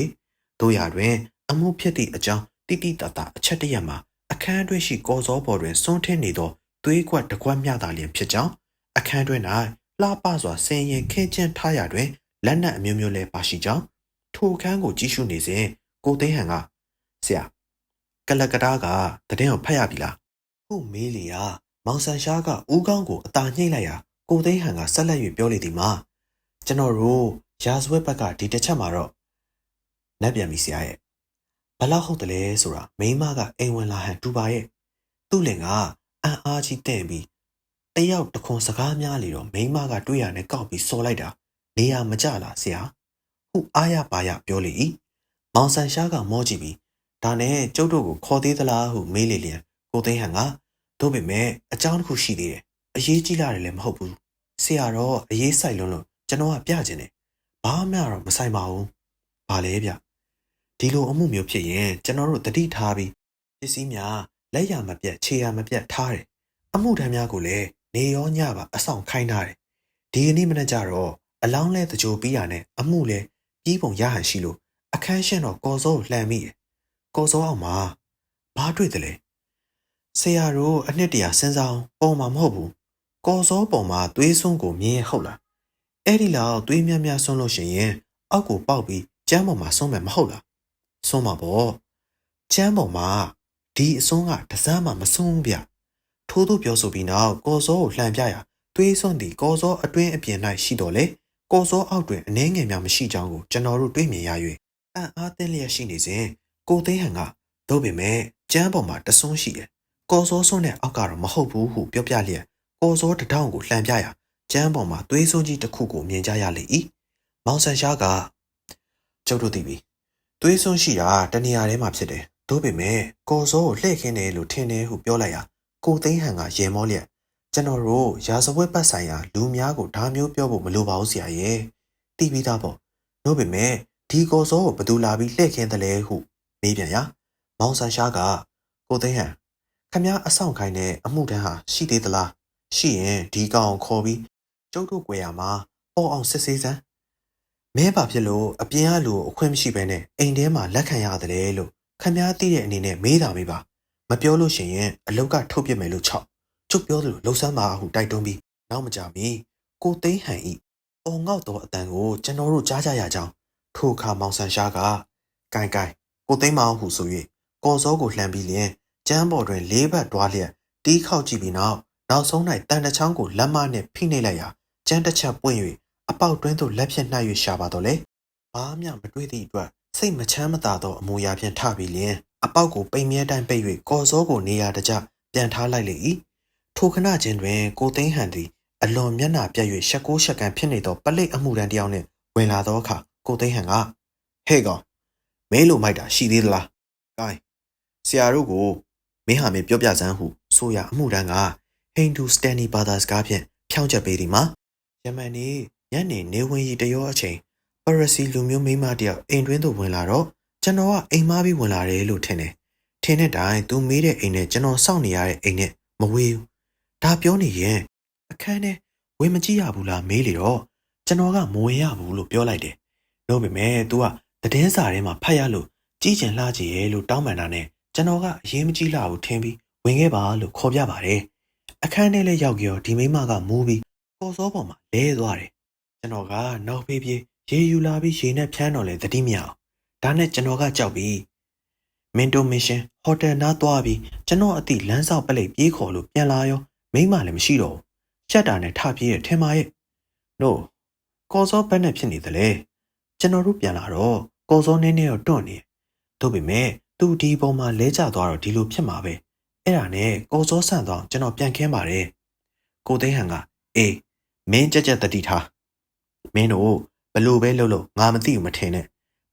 တို့ရာတွင်အမှုဖြစ်သည့်အကြောင်းတိတိတတ်တာအချက်တရက်မှာအခန်းတွင်ရှိကော်စောပေါ်တွင်စွန့်ထင်းနေသောသွေးကွက်တကွက်မျှသာလျင်ဖြစ်ကြောင်းအခန်းတွင်၌လှပစွာဆင်ရင်ခင်းကျင်းထားရာတွင်လက်နက်အမျိုးမျိုးလည်းပါရှိကြောင်းထိုအခန်းကိုကြည့်ရှုနေစဉ်ကိုသိန်းဟန်ကဆရာကလကတားကတည်င်းကိုဖတ်ရပြီလားဟုမေးလျာမောင်ဆန်ရှားကဦးကောင်းကိုအသာညှိလိုက်ရာကိုသိန်းဟန်ကဆက်လက်၍ပြောလေသည်မှာကျွန်တော်တို့ရာဇဝတ်ဘက်ကဒီတစ်ချက်မှာတော့နတ်ပြန်ပြီဆရာရဲ့ဘလောက်ဟုတ်တယ်လဲဆိုတာမိန်းမကအိမ်ဝင်လာဟန်တူပါရဲ့သူ့လင်ကအံ့အားကြီးတဲ့ပြီးတယောက်တခွန်စကားများလေတော့မိန်းမကတွေ့ရနဲ့ကောက်ပြီးစော်လိုက်တာနေရမကြလားဆရာဟုအားရပါရပြောလေ၏မောင်ဆန်ရှားကမောကြည့်ပြီးဒါနဲ့ကျုပ်တို့ကိုခေါ်သေးသလားဟုမေးလေလျင်ကိုသိန်းဟန်ကတို့ပေမဲ့အကြောင်းတစ်ခုရှိသေးတယ်အရေးကြီးလာတယ်လည်းမဟုတ်ဘူးဆရာတော့အရေးဆိုင်လွန်းလို့ကျွန်တော်ကပြချင်တယ်ဘာမှတော့မဆိုင်ပါဘူးဘာလဲဗျဒီလိုအမှုမျိုးဖြစ်ရင်ကျွန်တော်တို့တတိထားပြီးပစ္စည်းများလက်ရမပြတ်ခြေရမပြတ်ထားတယ်အမှုထမ်းများကိုလည်းနေရောညပါအဆောင်ခိုင်းထားတယ်ဒီကနေ့မနေ့ကျတော့အလောင်းလဲတကြိုပြီးရနဲ့အမှုလဲပြီးပုံရဟန်ရှိလို့အခန်းရှင်းတော့ကော်စောကိုလှမ်းမိတယ်ကော်စောအောင်မှာဘာတွေ့တယ်လဲဆရာတို့အနှစ်တရာစဉ်းစားအောင်ပုံမှာမဟုတ်ဘူးကော်စောပုံမှာသွေးစွန်းကိုမြင်ရဟုတ်လားအဲ့ဒီလောက်သွေးများများဆွန်းလို့ရှိရင်အောက်ကိုပေါက်ပြီးကျမ်းပေါ်မှာဆွန်းမယ်မဟုတ်လားဆွန်းမှာပေါ့ကျမ်းပေါ်မှာဒီအစွန်းကတစားမှမဆွန်းဘူးဗျထိုးသူပြောဆိုပြီးနောက်ကော်စောကိုလှန်ပြရာသွေးစွန်းသည်ကော်စောအတွင်းအပြင်၌ရှိတော်လေကော်စောအောက်တွင်အနှဲငယ်များမရှိကြောင်းကိုကျွန်တော်တို့တွေ့မြင်ရ၍အံ့အားသင့်လျက်ရှိနေစဉ်ကိုသိန်းဟန်ကတို့ပေမဲ့ကျမ်းပေါ်မှာတဆွန်းရှိတယ်ကော်စောဆွန်းတဲ့အောက်ကတော့မဟုတ်ဘူးဟုပြောပြလျက်ကော်စောတထောင်ကိုလှန်ပြရာကျမ်းပေါ်မှာသွေးစွန်းကြီးတစ်ခုကိုမြင်ကြရလေ၏မောင်ဆန်ရှားကကျုပ်တို့သိပြီသွေးစွန်းရှိတာတနေရာထဲမှာဖြစ်တယ်တို့ပေမဲ့ကော်စောကိုလှည့်ခင်းတယ်လို့ထင်တယ်ဟုပြောလိုက်ရာကိုသိန်းဟန်ကရင်မောလျက်ကျွန်တော်တို့ရာဇဝတ်ပတ်ဆိုင်ရာလူများကိုဒါမျိုးပြောဖို့မလိုပါဘူးဆရာရဲ့သိပြီးသားပေါ့တို့ပေမဲ့ ဒီကော်စောကိုဘသူလာပြီးလှည့်ခင်းတယ်လဲဟုမေးပြန်ရာမောင်ဆန်ရှားကကိုသိန်းဟန်ခမည်းအဆောင်ခိုင်းတဲ့အမှုတန်းဟာရှိသေးသလားရှိရင်ဒီကောင်ခေါ်ပြီးကျုပ်တို့ကြွယ်ရမှာပေါ်အောင်စစ်ဆေးစမ်းမဲပါဖြစ်လို့အပြင်ကလူအခွင့်မရှိဘဲနဲ့အိမ်ထဲမှာလက်ခံရတယ်လို့ခမည်းသိတဲ့အနေနဲ့မေးတာမေးပါမပြောလို့ရှိရင်အလုတ်ကထုတ်ပြစ်မယ်လို့ချောက်ကျုပ်ပြောသလိုလှုပ်ဆန်းပါဟုတိုက်တွန်းပြီးနောက်မကြမီကိုသိန်းဟန်ဤအော်ငေါ့သောအတန်ကိုကျွန်တော်တို့ကြားကြရကြောင်းထိုအခါမောင်ဆန်ရှားကကိုင်ကိုသိန်းမောင်ဟုဆို၍ကော်စောကိုလှမ်းပြီးလျင်ကျမ်းပေါ်တွင်လေးဘက်တွားလျက်တီးခောက်ကြည့်ပြီးနောက်ဆုံး၌တန်တချောင်းကိုလက်မနှင့်ဖိနှိပ်လိုက်ရာကျန်းတစ်ချက်ပွင့်၍အပေါက်တွင်းသို့လက်ဖြင့်နှိုက်၍ရှာပါတော့လေဘာမှမတွေ့သည့်အတွက်စိတ်မချမ်းမသာသောအမူအရာဖြင့်ထပြီးလျင်အပေါက်ကိုပိန်မြဲတိုင်းပိတ်၍ကော်စောကိုနေရာတကျပြန်ထားလိုက်လေ၏ထိုခဏချင်းတွင်ကိုသိန်းဟန်သည်အလွန်မျက်နှာပြတ်၍ရှက်ကိုးရှက်ကန်ဖြစ်နေသောပလိတ်အမှုတန်းတစ်ယောက်နှင့်ဝင်လာသောအခါကိုသိန်းဟန်ကဟဲ့ကောင်မင်းလိုမိုက်တာရှိသေးသလားကိုင်းဆရာတို့ကိုမင်းဟာမင်းပြောပြစမ်းဟုဆိုရအမှုတန်းကဟိန္ဒူစတန်နီဘာသာစကားဖြင့်ဖြောင်းချက်ပေးသည်မှာယမန်နေ့ညနေနေဝင်ရီတရောအချိန်ပရစီလူမျိုးမိန်းမတယောက်အိမ်တွင်းသို့ဝင်လာတော့ကျွန်တော်ကအိမ်မားပြီးဝင်လာတယ်လို့ထင်တယ်ထင်တဲ့တိုင်သူမေးတဲ့အိမ်နဲ့ကျွန်တော်စောင့်နေရတဲ့အိမ်နဲ့မဝေးဘူးဒါပြောနေရင်အခန်းထဲဝင်မကြည့်ရဘူးလားမေးလေတော့ကျွန်တော်ကမဝင်ရဘူးလို့ပြောလိုက်တယ်လို့ပေမဲ့ तू ကသတင်းစာထဲမှာဖတ်ရလို့ကြည်ကျင်လှကြည့်ရဲလို့တောင်းပန်တာနဲ့ကျွန်တော်ကအရေးမကြီးလာဘူးထင်ပြီးဝင်ခဲ့ပါလို့ခေါ်ပြပါတယ်အခန်းထဲလည်းရောက်ကြရောဒီမိမကမူးပြီးကော်စောပေါ်မှာလဲသွားတယ်ကျွန်တော်ကနောက်ဖေးပြေးရေယူလာပြီးရေနဲ့ဖြန်းတော်လဲသတိမရအောင်ဒါနဲ့ကျွန်တော်ကကြောက်ပြီးမင်တိုမစ်ရှင်ဟိုတယ်နားသွားပြီးကျွန်တော်အတိလမ်းဆောက်ပလိတ်ပြေးခေါ်လို့ပြန်လာရောမိမလည်းမရှိတော့ဘူးရှက်တာနဲ့ထပြေးရထင်ပါရဲ့နို့ကော်စောဘက်နဲ့ဖြစ်နေသလဲကျွန်တော်တို့ပြန်လာတော့ကော်စောနည်းနည်းတော့တွန့်နေတို့ပေမဲ့သူဒီပုံမှာလဲကျသွားတော့ဒီလိုဖြစ်မှာပဲအဲ့ဒါနဲ့ကော်စောဆန့်သွားကျွန်တော်ပြန်ခင်းပါတယ်ကိုသိန်းဟန်ကအေးမင်းကြက်တတိထားမင်းတို့ဘလို့ပဲလုပ်လို့ငါမသိဘူးမထင်နဲ့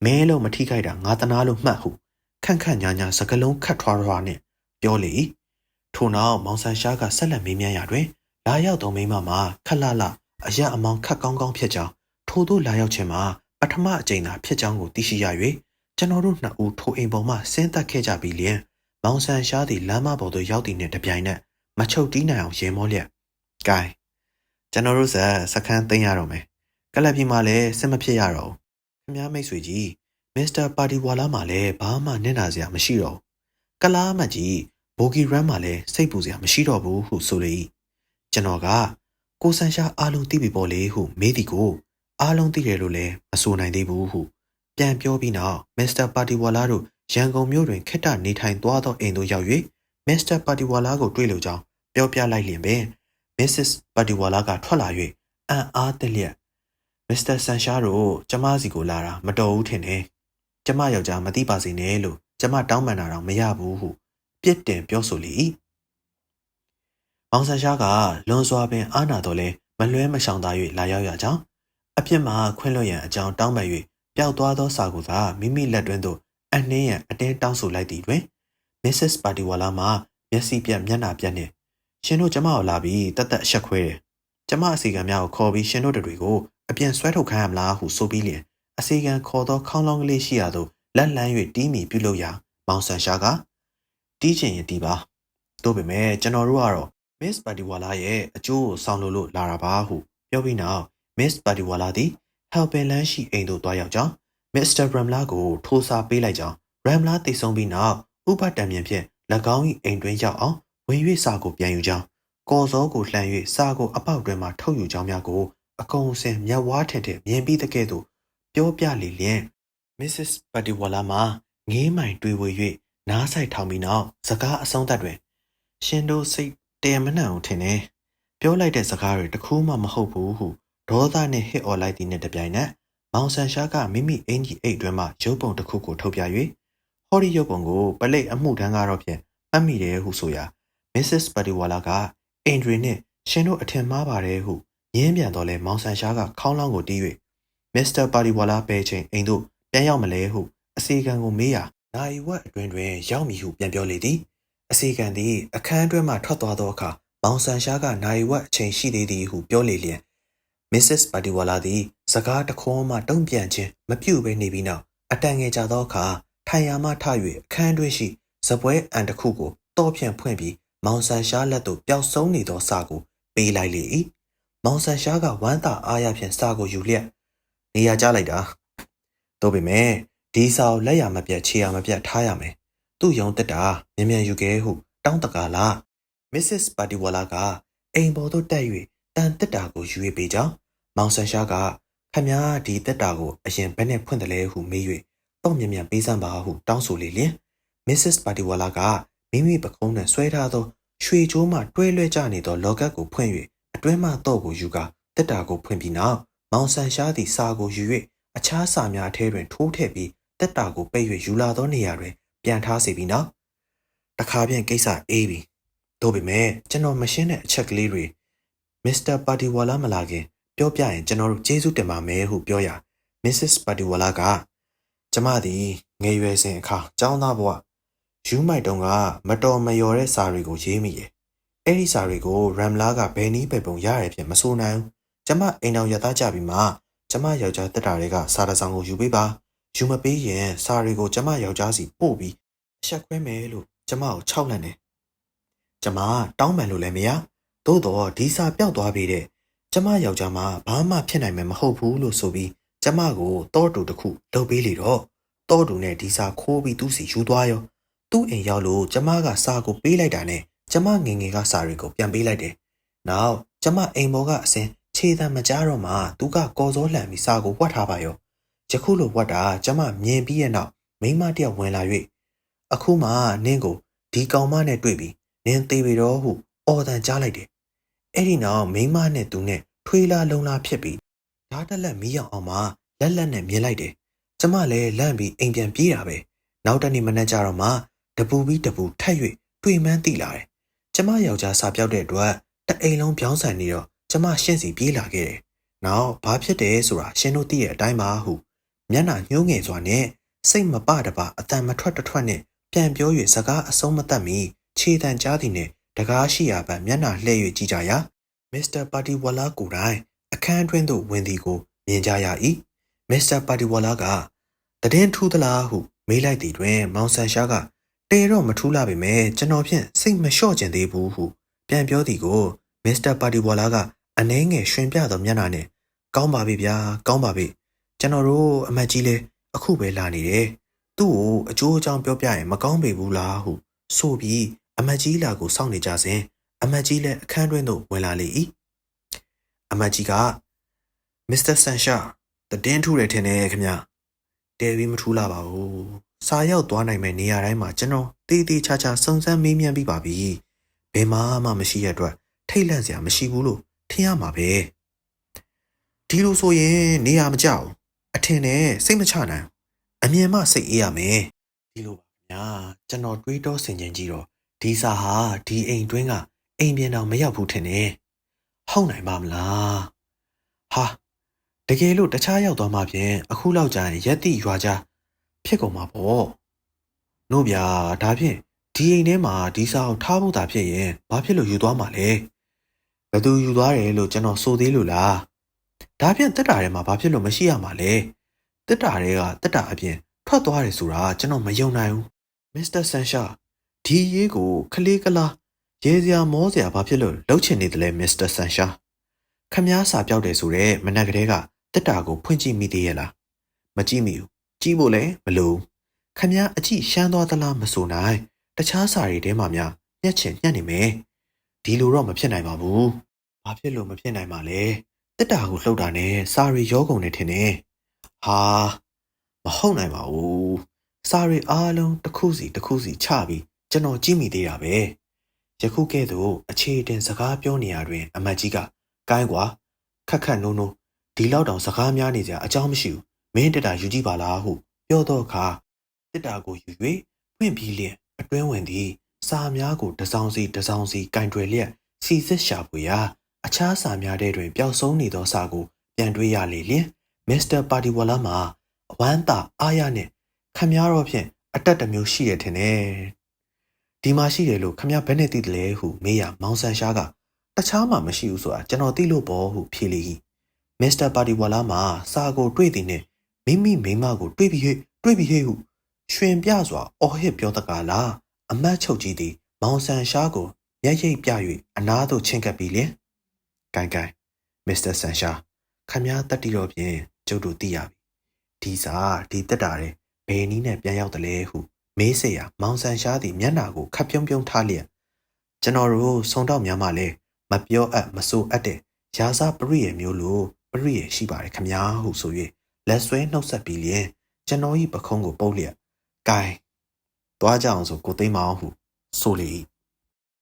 မဲလို့မထိခိုက်တာငါတနာလို့မှတ်ဟုခန့်ညာစကလုံးခတ်ထွားထွားနဲ့ပြောလေထို့နောက်မောင်ဆန်ရှားကဆက်လက်မေးမြန်းရာတွင်လာရောက်သောမိန်းမမှာခက်လအရက်အမောင်ခတ်ကောင်းဖြစ်ကြောင်းထို့သို့လာရောက်ခြင်းမှာပထမအကြိမ်သာဖြစ်ကြောင်းကိုသိရှိရ၍ကျွန်တော်တို့နှစ်ဦးထိုအိမ်ပေါ်မှဆင်းသက်ခဲ့ကြပြီးလျင်မောင်ဆန်ရှားသည်လမ်းမပေါ်သို့ရောက်သည့်နှင့်တပြိုင်နက်မချုပ်တီးနိုင်အောင်ရေမောလျက်ဂိုင်းကျွန်တော်တို့စခန်းသိမ်းရတော့မယ်ကလပ်ပြည်မှာလည်းစစ်မဖြစ်ရတော့ဘူးခင်ဗျားမိတ်ဆွေကြီးမစ္စတာပါတီဝါလာမှာလည်းဘာမှနင့်နာစရာမရှိတော့ဘူးကလားမကြီးဘိုဂီရန်မှာလည်းစိတ်ပူစရာမရှိတော့ဘူးဟုဆိုလေကျွန်တော်ကကိုဆန်ရှားအားလုံးသိပြီပေါ့လေဟုမေးသည်ကိုအားလုံးသိတယ်လို့လည်းမဆိုနိုင်သေးဘူးဟုပြန်ပြောပြီးနောက်မစ္စတာပါတီဝါလာတို့ရန်ကုန်မြို့တွင်ခေတ္တနေထိုင်သွားသောအိမ်သို့ရောက်၍မစ္စတာပါတီဝါလာကိုတွေ့လိုကြောင်းပြောပြလိုက်လျင်ပင်မစ္စစ်ပါတီဝါလာကထွက်လာ၍အံ့အားသင့်လျက်မစ္စတာဆန်ရှားတို့ကျမစီကိုလာတာမတော်ဘူးထင်တယ်ကျမယောက်ျားမသိပါစေနဲ့လို့ကျမတောင်းပန်တာတော့မရဘူးဟုပြစ်တင်ပြောဆိုလေ၏မောင်ဆန်ရှားကလွန်စွာပင်အားနာတော့လဲမလွဲမရှောင်သာ၍လာရောက်ရကြောင်းအပြစ်မှာခွင့်လွှတ်ရန်အကြောင်းတောင်းပန်၍ပျောက်သွားသောစာကိုသာမိမိလက်တွင်းသို့အနှင်းရန်အတင်းတောင်းဆိုလိုက်သည်တွင်မစ္စစ်ပါတီဝါလာမှမျက်စိပြတ်မျက်နှာပြတ်နှင့်ရှင်တို့ကျမကိုလာပြီးတတ်အဆက်ခွဲတယ်ကျမအစီကံများကိုခေါ်ပြီးရှင်တို့တွေကိုအပြန်ဆွဲထုတ်ခိုင်းရမလားဟုဆိုပြီးလျင်အစီကံခေါ်သောခေါင်းလောင်းကလေးရှိရာသို့လက်လန်း၍တီးမိပြုလုပ်ရာမောင်ဆန်ရှားကတီးချင်ရင်တီးပါတို့ပေမဲ့ကျွန်တော်တို့ကတော့မစ္စပါတီဝါလာရဲ့အကျိုးကိုဆောင်လို့လာတာပါဟုပြောပြီးနောက်မစ္စပါတီဝါလာသည်ဟယ်ပင်လန်းရှိအိမ်သို့တွားရောက်ကြောင်းမစ္စတာရမ်လာကိုထိုးစားပေးလိုက်ကြောင်းရမ်လာတိတ်ဆုံးပြီးနောက်ဥပတံမြင်ဖြင့်၎င်း၏အိမ်တွင်ရောက်အောင်ဝင်၍စာကိုပြန်ယူကြောင်းကော်စောကိုလှန်၍စာကိုအပေါက်တွင်မှထုတ်ယူကြောင်းများကိုအကုန်အစင်မျက်ဝါးထင်ထင်မြင်ပြီးတကဲ့သို့ပြောပြလေလျင်မစ္စစ်ပါတီဝါလာမှာငေးမိုင်တွေးဝေ၍နားဆိုင်ထောင်ပြီးနောက်စကားအဆုံးသတ်တွင်ရှင်တို့စိတ်တဲမနှံ့အောင်ထင်တယ်ပြောလိုက်တဲ့စကားတွေတခုမှမဟုတ်ဘူးဟုဒေါသနဲ့ဟစ်အော်လိုက်သည်နှင့်တပြိုင်နက်မောင်ဆန်ရှားကမိမိအင်ကြီးအိတ်တွင်မှရုပ်ပုံတစ်ခုကိုထုတ်ပြ၍ဟောဒီရုပ်ပုံကိုပလိတ်အမှုထမ်းကားတော့ဖြင့်မှတ်မိတယ်ဟုဆိုရာမစ္စစ်ပါတီဝါလာကအင်ဒရီနှင့်ရှင်တို့အထင်မှားပါတယ်ဟုညင်းပြန်တော့လဲမောင်ဆန်ရှားကခေါင်းလောင်းကိုတီး၍မစ္စတာပါတီဝါလာပဲချင်းအိမ်သို့ပြန်ရောက်မလဲဟုအစီကံကိုမေးရာနိုင်ဝက်အတွင်တွင်ရောက်မည်ဟုပြန်ပြောလေသည်အစီကံသည်အခန်းအတွင်းမှထွက်သွားသောအခါမောင်ဆန်ရှားကနိုင်ဝက်အချိန်ရှိသေးသည်ဟုပြောလေလျင် Mrs. Padiwala သည်စကားတခွန်းမှတုံ့ပြန်ခြင်းမပြုဘဲနေပြီးနောက်အတန်ငယ်ကြသောအခါထိုင်ရာမှထ၍အခန်းတွင်ရှိစပွဲအန်တစ်ခုကိုတော့ဖြန့်ဖွင့်ပြီးမောင်ဆန်ရှားလက်သို့ပျောက်ဆုံးနေသောစာကိုပေးလိုက်လေ၏မောင်ဆန်ရှားကဝမ်းသာအားရဖြင့်စာကိုယူလျက်နေရာကျလိုက်တာသို့ပေမဲ့ဒီစာကိုလက်ရမပြတ်ခြေရမပြတ်ထားရမယ်သူ့ယုံတက်တာမြန်မြန်ယူခဲ့ဟုတောင်းတကားလား Mrs. Padiwala ကအိမ်ပေါ်သို့တက်၍တန်တက်တာကိုယူ၍ပေးကြောင်းမောင်ဆန်ရှားကခမည်းဒီတက်တာကိုအရင်ဘယ်နဲ့ဖွင့်တယ်လဲဟုမေး၍တော့မြန်မြန်ပေးစမ်းပါဟုတောင်းဆိုလေလျင် Mrs. Padiwala ကမိမိပကုံးနဲ့ဆွဲထားသောရွှေကြိုးမှတွဲလွှဲကျနေသောလောကတ်ကိုဖွင့်၍အတွင်းမှတော့ကိုယူကာတက်တာကိုဖွင့်ပြီးနောက်မောင်ဆန်ရှားသည်စာကိုယူ၍အခြားစာများအထဲတွင်ထိုးထည့်ပြီးတက်တာကိုပိတ်၍ယူလာသောနေရာတွင်ပြန်ထားစေပြီးနောက်တခါပြန်ကိစ္စအေးပြီတို့ပေမဲ့ကျွန်တော်မရှင်းတဲ့အချက်ကလေးတွေ Mr. Padiwala မလာခင်ပြောပြရင်ကျွန်တော်တို့ကျေးဇူးတင်ပါမယ်ဟုပြောရာ Mrs. Padiwala ကကျမသည်ငယ်ရွယ်စဉ်အခါကျောင်းသားဘဝယူမိုက်တုံးကမတော်မလျော်တဲ့စာတွေကိုရေးမိတယ်။အဲ့ဒီစာတွေကို Ramla ကဘယ်နည်းပဲပုံရရဖြစ်မဆိုနိုင်ဘူး။ကျမအိမ်တော်ရသားကြပြီးမှကျမယောက်ျားတက်တာတွေကစာတစောင်ကိုယူပေးပါ။ယူမပေးရင်စာတွေကိုကျမယောက်ျားစီပို့ပြီးအဆက်ခွဲမယ်လို့ကျမကိုခြောက်လန့်တယ်။ကျမတောင်းပန်လို့လည်းမရ။သို့တော့ဒီစာပျောက်သွားပြီတဲ့။ကျမယောက်ျားမှဘာမှဖြစ်နိုင်မယ်မဟုတ်ဘူးလို့ဆိုပြီးကျမကိုတောတူတစ်ခုလုပ်ပေးလေတော့တောတူနဲ့ဒီစာခိုးပြီးသူ့စီယူသွားရောသူ့အိမ်ရောက်လို့ကျမကစာကိုပေးလိုက်တာနဲ့ကျမငငယ်ကစာတွေကိုပြန်ပေးလိုက်တယ်။နောက်ကျမအိမ်ပေါ်ကအစင်ခြေတံမကြားတော့မှသူကကော်စောလှန်ပြီးစာကိုဝတ်ထားပါရော။ယခုလိုဝတ်တာကျမမြင်ပြီးရဲ့နောက်မိန်းမတယောက်ဝင်လာ၍အခုမှနင်းကိုဒီကောင်မနဲ့တွေ့ပြီးနင်းသေးပြီတော့ဟုအော်တန်ကြားလိုက်တယ်။အဲ့ဒီနောက်မိန်းမနဲ့သူနဲ့ထွေးလာလုံလာဖြစ်ပြီးဓာတ်တက်လက်မီးရောင်အောင်မှလက်လက်နဲ့မြင်လိုက်တယ်။ကျမလည်းလန့်ပြီးအိမ်ပြန်ပြေးတာပဲ။နောက်တနေ့မနေ့ကျတော့မှတပူပြီးတပူထက်၍တွေ့မှန်းသိလာတယ်။ကျမယောက်ျားစာပြောက်တဲ့အတွက်တအိမ်လုံးပြောင်းဆန်နေတော့ကျမရှင်းစီပြေးလာခဲ့တယ်။နောက်ဘာဖြစ်တယ်ဆိုတာရှင်းတို့သိတဲ့အတိုင်းပါဟုမျက်နှာညှိုးငယ်စွာနဲ့စိတ်မပတပါအတန်မထွက်တထွက်နဲ့ပြန်ပြော၍စကားအဆုံးမတတ်မီခြေတံကြားသည်နဲ့တကားရှိရာပန်မျက်နှာလှည့်၍ကြည့်ကြရာ Mr. Padiwala ကိုယ်တိုင်အခန်းတွင်သို့ဝင်သည်ကိုမြင်ကြရ၏။ Mr. Padiwala ကတည်င်းထူးသလားဟုမေးလိုက်သည်တွင်မောင်ဆန်ရှားကတေတော့မထူးလာပေမဲ့ကျွန်တော်ဖြင့်စိတ်မလျှော့ကျင်သေးဘူးဟုပြန်ပြောသည်ကို Mr. Padiwala ကအနှဲငယ်ရွှင်ပြသောမျက်နှာနဲ့ကောင်းပါပြီဗျာကောင်းပါပြီကျွန်တော်တို့အမတ်ကြီးလည်းအခုပဲလာနေတယ်သူ့ကိုအကျိုးအကြောင်းပြောပြရင်မကောင်းပေဘူးလားဟုဆိုပြီးအမတ်ကြီးလာကိုစောင့်နေကြစဉ်အမတ်ကြီးလည်းအခန်းတွင်သို့ဝင်လာလေ၏အမတ်ကြီးက Mr. Sansha တည်င်းထူးတယ်ထင်တယ်ခင်ဗျတဲပြီးမထူးလာပါဘူးစာရောက်သွားနိုင်မယ့်နေရာတိုင်းမှာကျွန်တော်တေးသေးချာချာစုံစမ်းမေးမြန်းပြီးပါပြီဘယ်မှမရှိရတဲ့အတွက်ထိတ်လန့်စရာမရှိဘူးလို့ထင်ရမှာပဲဒီလိုဆိုရင်နေရာမကျဘူးအထင်နဲ့စိတ်မချနိုင်အမြင်မှစိတ်အေးရမယ်ဒီလိုပါခင်ဗျာကျွန်တော်တွေးတောဆင်ခြင်ကြည့်တော့ဒီစာဟာဒီအိမ်တွင်းကအိမ်ပြန်တော်မရောက်ဘူးထင်တယ်ဟုတ်နိုင်ပါမလားဟာတကယ်လို့တခြားရောက်သွားမှဖြင့်အခုလောက်ကြာရင်ရက်တိရွာကြဖြစ်ကုန်မှာပေါ့နို့ဗျာဒါဖြင့်ဒီအိမ်ထဲမှာဒီစာကိုထားဖို့သာဖြစ်ရင်ဘာဖြစ်လို့ယူသွားမှာလဲဘယ်သူယူသွားတယ်လို့ကျွန်တော်ဆိုသေးလို့လားဒါဖြင့်တက်တာထဲမှာဘာဖြစ်လို့မရှိရမှာလဲတက်တာတွေကတက်တာအပြင်ထွက်သွားတယ်ဆိုတာကျွန်တော်မယုံနိုင်ဘူးမစ္စတာဆန်ရှာဒီရေးကိုခလေးကလားရေစရာမောစရာဘာဖြစ်လို့လှုပ်ချင်နေတယ်လဲမစ္စတာဆန်ရှာခမားစာပြောက်တယ်ဆိုတော့မနက်ကလေးကတက်တာကိုဖွင့်ကြည့်မိသေးရဲ့လားမကြည့်မိဘူးကြည့်ဖို့လည်းမလိုခမားအကြည့်ရှမ်းသွားသလားမဆိုနိုင်တခြားစာတွေထဲမှာများညှက်ချင်ညှက်နေမယ်ဒီလိုတော့မဖြစ်နိုင်ပါဘူးဘာဖြစ်လို့မဖြစ်နိုင်မှာလဲတက်တာကိုလှုပ်တာနဲ့စာရီရောကုန်နေထင်တယ်ဟာမဟုတ်နိုင်ပါဘူးစာရီအားလုံးတစ်ခုစီချပြီးကျွန်တော်ကြည့်မိသေးတာပဲယခုကဲ့သို့အခြေတင်စကားပြောနေရတွင်အမတ်ကြီးကကိုင်းကွာခက်နိုးဒီလောက်တောင်စကားများနေကြအကြောင်းမရှိဘူးမင်းတက်တာယူကြည့်ပါလားဟုပြောတော့အခါတက်တာကိုယူ၍ဖွင့်ပြီးလျက်အတွင်းဝင်သည်စာများကိုတစောင်းစီကင်တွယ်လျက်စီစစ်ရှာဖွေရာအခြားစာများတဲ့တွင်ပျောက်ဆုံးနေသောစာကိုပြန်တွေ့ရလေလျင်မစ္စတာပါတီဝါလာမှာအဝမ်းသာအားရနှင့်ခမည်းတော်ဖြင့်အတက်တစ်မျိုးရှိရထင်တယ်ဒီမှာရှိတယ်လို့ခမည်းဘယ်နဲ့သိတယ်လဲဟုမေးရမောင်ဆန်ရှားကတခြားမှမရှိဘူးဆိုတာကျွန်တော်သိလို့ပေါ့ဟုဖြေလေ၏ မစ္စတာပါတီဝါလာမှာစာကိုတွေ့သည်နှင့်မိမိမိမကိုတွေ့ပြီးဟဲ့ဟုရွှင်ပြစွာအော်ဟစ်ပြောတကားလားအမတ်ချုပ်ကြီးသည်မောင်ဆန်ရှားကိုမျက်ရိပ်ပြ၍အနားသို့ချဉ်ကပ်ပြီးလျင်ကိုင်မစ္စတာဆန်ရှားခမည်းတက်တီတော်ဖြင့်ကျုပ်တို့သိရပြီဒီစာဒီတက်တာတဲ့ဘယ်နည်းနဲ့ပြန်ရောက်တယ်လဲဟုမေးเสียရာမောင်ဆန်ရှားသည်မျက်နှာကိုခပ်ပြုံးထားလျက်ကျွန်တော်တို့ဆုံတော့များမှလဲမပြောအပ်မဆိုအပ်တဲ့ရာဇပရိယေမျိုးလိုပရိယေရှိပါတယ်ခမည်းဟုဆို၍လက်ဆွဲနှုတ်ဆက်ပြီးလျင်ကျွန်တော်၏ပခုံးကိုပုတ်လျက်ကိုင်သွားကြအောင်ဆိုကိုသိမ်းမအောင်ဟုဆိုလေ၏